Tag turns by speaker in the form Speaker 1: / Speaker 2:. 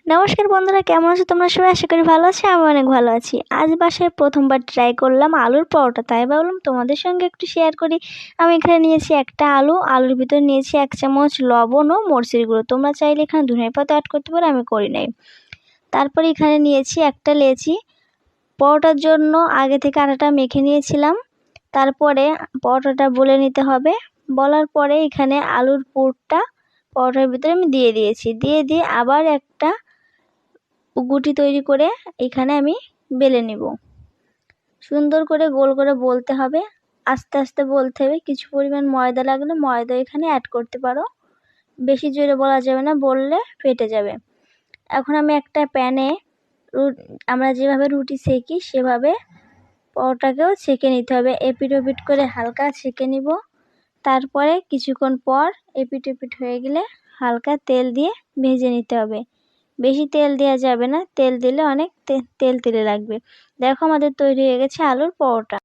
Speaker 1: নমস্কার বন্ধুরা, কেমন আছো তোমরা সবাই? আশা করি ভালো আছো। আমি অনেক ভালো আছি। আজ বাসায় প্রথমবার ট্রাই করলাম আলুর পরোটা, তাই ভাবলাম তোমাদের সঙ্গে একটু শেয়ার করি। আমি এখানে নিয়েছি একটা আলুর ভিতর নিয়েছি 1 চামচ লবণ ও মরিচের গুঁড়ো। তোমরা চাইলে এখানে ধনিয়া পাতা অ্যাড করতে পারো, আমি করি নাই। তারপরে এখানে নিয়েছি একটা লেচি। পরোটার জন্য আগে থেকে আটাটা মেখে নিয়েছিলাম। তারপরে পরোটাটা বলে নিতে হবে। বলার পরে এখানে আলুর পুরটা পরোটার ভিতরে আমি দিয়ে দিয়েছি। দিয়ে আবার একটা গুটি তৈরি করে এখানে আমি বেলে নিব। সুন্দর করে গোল করে বলতে হবে, আস্তে আস্তে বলতে হবে। কিছু পরিমাণ ময়দা লাগলে ময়দা এখানে অ্যাড করতে পারো, বেশি জোরে বলা যাবে না, বললে ফেটে যাবে। এখন আমি একটা প্যানে আমরা যেভাবে রুটি সেকি সেভাবে পরোটাকেও সেকে নিতে হবে। এপিট ওপিট করে হালকা সেকে নিব। তারপরে কিছুক্ষণ পর এপিট ওপিট হয়ে গেলে হালকা তেল দিয়ে ভেজে নিতে হবে। বেশি তেল দেওয়া যাবে না, তেল দিলে অনেক তেল লাগবে। দেখো আমাদের তৈরি হয়ে গেছে আলুর পরোটা।